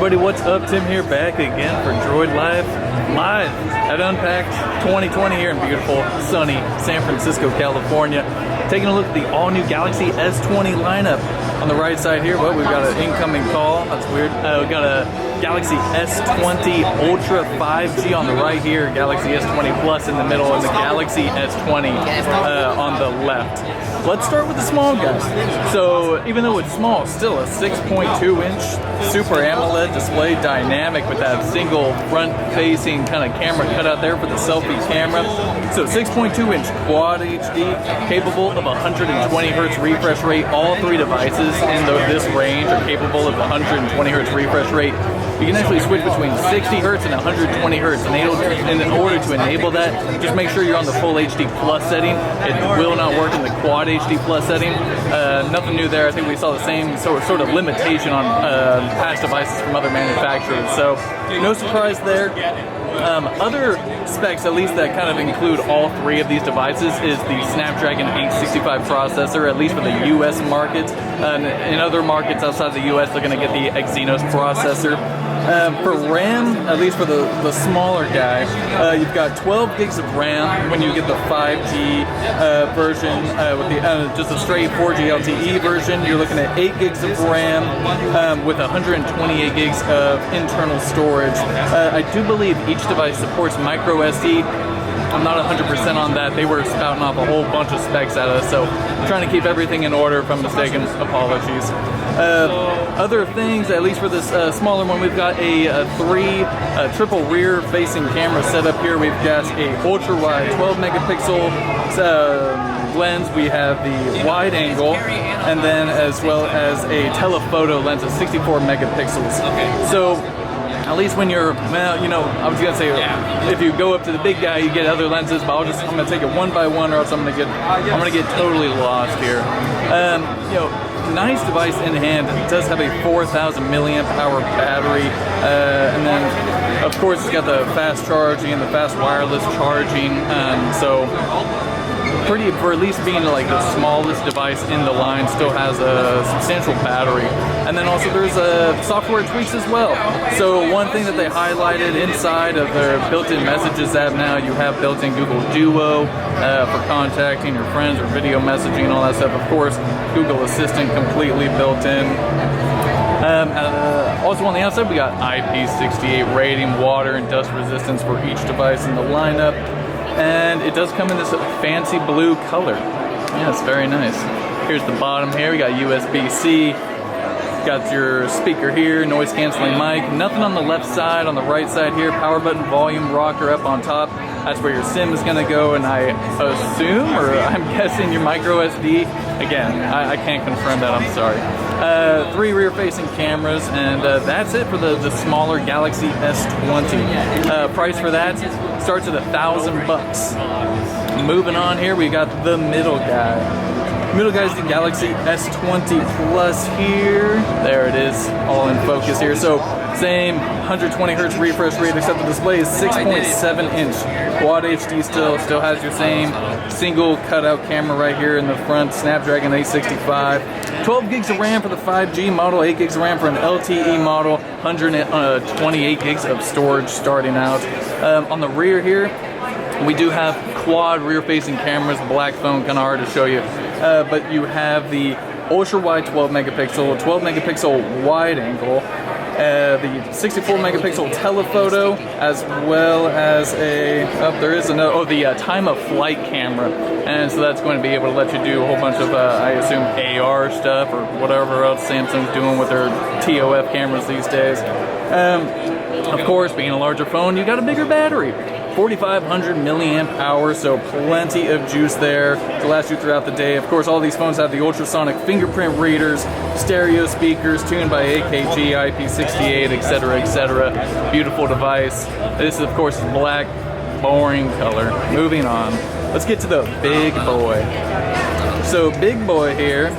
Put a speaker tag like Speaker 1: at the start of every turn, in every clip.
Speaker 1: everybody, what's up? Tim here, back again for Droid Live at Unpacked 2020 here in beautiful, sunny San Francisco, California. Taking a look at the all-new Galaxy S20 lineup. On the right side here, well, we've got an incoming call. That's weird. We've got a Galaxy S20 Ultra 5G on the right here, Galaxy S20 Plus in the middle, and the Galaxy S20 on the left. Let's start with the small guy. So even though it's small, still a 6.2-inch Super AMOLED display, dynamic with that single front-facing kind of camera cut out there for the selfie camera. So 6.2-inch Quad HD, capable of 120 Hz refresh rate. All three devices in this range are capable of 120 Hz refresh rate. You can actually switch between 60 Hz and 120 Hz. And in order to enable that, just make sure you're on the full HD Plus setting. It will not work in the Quad HD Plus setting. Nothing new there. I think we saw the same sort of limitation on past devices from other manufacturers. So no surprise there. Other specs, at least that kind of include all three of these devices, is the Snapdragon 865 processor, at least for the US market. In other markets outside the US, they're going to get the Exynos processor. For RAM, at least for the smaller guy, you've got 12 gigs of RAM when you get the 5G version. With the just a straight 4G LTE version, you're looking at 8 gigs of RAM with 128 gigs of internal storage. I do believe each device supports micro SD. I'm not 100% on that. They were spouting off a whole bunch of specs at us, so I'm trying to keep everything in order. If I'm mistaken, apologies. Other things, at least for this smaller one, we've got a triple rear-facing camera set up here. We've got a ultra-wide 12 megapixel lens. We have the wide angle, and then as well as a telephoto lens of 64 megapixels. So at least when you're, well, you know, I was gonna say, if you go up to the big guy, you get other lenses, but I'm gonna take it one by one, or else I'm gonna get totally lost here. You know, nice device in hand. It does have a 4,000 milliamp hour battery, and then of course it's got the fast charging and the fast wireless charging. So pretty, for at least being like the smallest device in the line, still has a substantial battery. And then also there's software tweaks as well. So one thing that they highlighted inside of their built-in messages app now, you have built-in Google Duo for contacting your friends or video messaging and all that stuff. Of course, Google Assistant completely built in. Also on the outside, we got IP68 rating, water and dust resistance for each device in the lineup. And it does come in this fancy blue color. Yeah, it's very nice. Here's the bottom here. We got USB-C. Got your speaker here, noise canceling mic. Nothing on the left side. On the right side here, power button, volume rocker up on top. That's where your SIM is gonna go, and I assume, or I'm guessing, your micro SD. Again, I can't confirm that, I'm sorry. 3 rear-facing cameras, and that's it for the smaller Galaxy S20. Price for that starts at $1,000. Moving on here, we got the middle guy. Middle guy's the Galaxy S20 Plus here. There it is, all in focus here. So same 120 Hz refresh rate, except the display is 6.7 inch. Quad HD still has your same single cutout camera right here in the front. Snapdragon 865. 12 gigs of RAM for the 5G model, 8 gigs of RAM for an LTE model, 128 gigs of storage starting out. On the rear here, we do have quad rear-facing cameras, black phone, kind of hard to show you. But you have the ultra-wide 12 megapixel wide angle, the 64 megapixel telephoto, as well as the time of flight camera. And so that's going to be able to let you do a whole bunch of, I assume, AR stuff or whatever else Samsung's doing with their TOF cameras these days. Of course, being a larger phone, you got a bigger battery. 4,500 milliamp hours, so plenty of juice there to last you throughout the day. Of course, all these phones have the ultrasonic fingerprint readers, stereo speakers tuned by AKG, IP68, etc., etc. Beautiful device. This is, of course, black, boring color. Moving on. Let's get to the big boy. So, big boy here,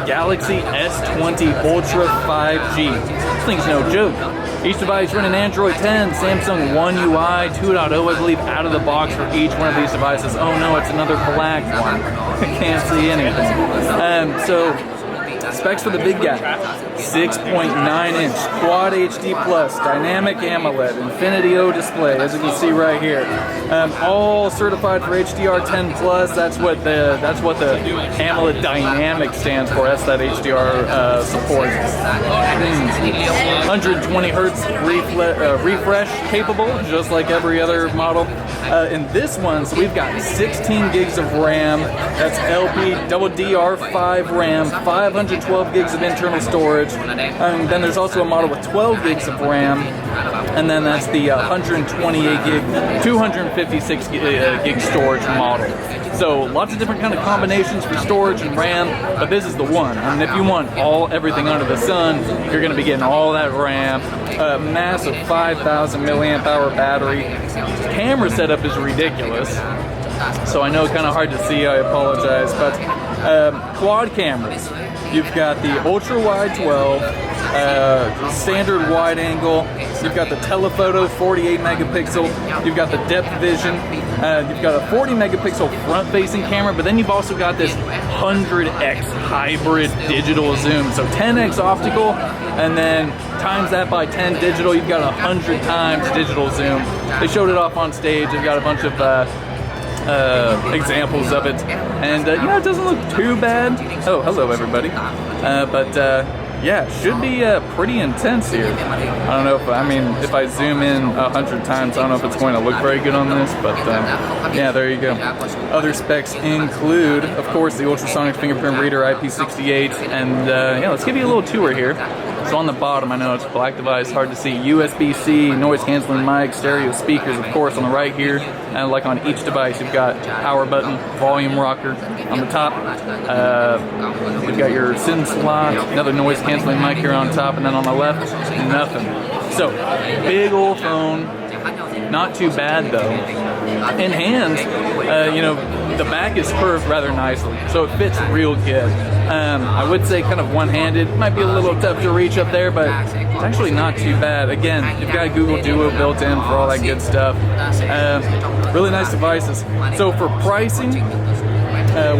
Speaker 1: Galaxy S20 Ultra 5G. This thing's no joke. Each device running Android 10, Samsung One UI 2.0, I believe, out of the box for each one of these devices. Oh no, it's another black one. I can't see anything. So specs for the big guy. 6.9-inch Quad HD Plus Dynamic AMOLED Infinity O display, as you can see right here. All certified for HDR10 Plus. That's what the AMOLED Dynamic stands for. That's that HDR support. 120 hertz refresh capable, just like every other model. In this one, so we've got 16 gigs of RAM. That's LPDDR5 RAM, 512 gigs of internal storage. Then there's also a model with 12 gigs of RAM, and then that's the 128 gig, 256 gig storage model. So lots of different kind of combinations for storage and RAM, but this is the one. And if you want everything under the sun, you're going to be getting all that RAM. Massive 5,000 milliamp hour battery. Camera setup is ridiculous, so I know it's kind of hard to see. I apologize, but quad cameras. You've got the ultra wide 12, standard wide angle. You've got the telephoto 48 megapixel. You've got the depth vision. You've got a 40 megapixel front facing camera, but then you've also got this 100x hybrid digital zoom. So 10x optical, and then times that by 10 digital, you've got 100 times digital zoom. They showed it off on stage. They've got a bunch of examples of it, and you know, it doesn't look too bad. Oh, hello everybody. Yeah, should be pretty intense here. I don't know if if I zoom in 100 times, I don't know if it's going to look very good on this, but yeah, there you go. Other specs include, of course, the ultrasonic fingerprint reader IP68, and yeah, let's give you a little tour here. So on the bottom, I know it's a black device, hard to see, USB-C, noise canceling mic, stereo speakers, of course, on the right here. And like on each device, you've got power button, volume rocker on the top. You've got your SIM slot, another noise canceling mic here on top, and then on the left, nothing. So, big old phone, not too bad though. In hand, you know, the back is curved rather nicely, so it fits real good. I would say kind of one-handed, might be a little tough to reach up there, but it's actually not too bad. Again, you've got Google Duo built in for all that good stuff. Really nice devices. So for pricing,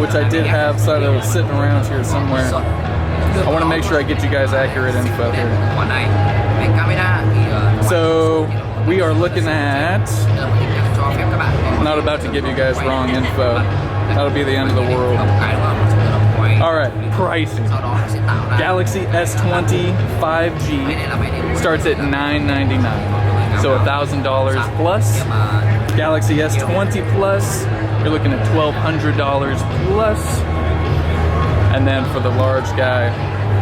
Speaker 1: which I did have sort of sitting around here somewhere, I want to make sure I get you guys accurate info here. So we are looking at, I'm not about to give you guys wrong info. That'll be the end of the world. Alright, pricing. Galaxy S20 5G starts at $999, so $1,000 plus. Galaxy S20 Plus, you're looking at $1,200 plus. And then for the large guy,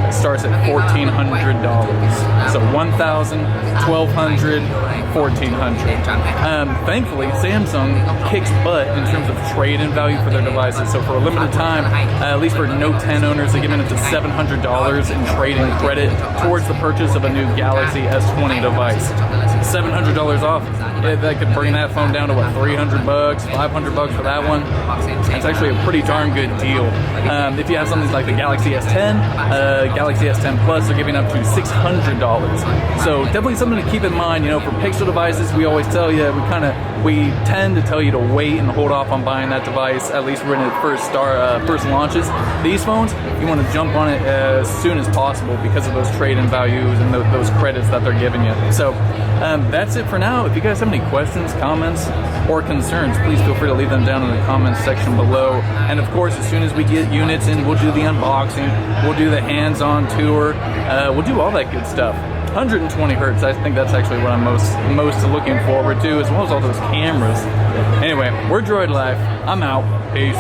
Speaker 1: it starts at $1,400. So $1,000, $1,200, $1,400. Thankfully, Samsung kicks butt in terms of trade-in value for their devices. So for a limited time, at least for Note 10 owners, they're giving up to $700 in trade-in credit towards the purchase of a new Galaxy S20 device. $700 off. That could bring that phone down to what, $300, $500 for that one. That's actually a pretty darn good deal. If you have something like the Galaxy S10, Galaxy S10 Plus, they're giving up to $600. So definitely something to keep in mind. You know, for Pixel devices, we always tell you, we tend to tell you to wait and hold off on buying that device, at least when it first launches. These phones, you want to jump on it as soon as possible because of those trade-in values and those credits that they're giving you. So that's it for now. If you guys have any questions, comments, or concerns, please feel free to leave them down in the comments section below. And of course, as soon as we get units in, we'll do the unboxing, we'll do the hands-on tour, we'll do all that good stuff. 120 hertz, I think that's actually what I'm most looking forward to, as well as all those cameras. Anyway, we're Droid Life. I'm out. Peace.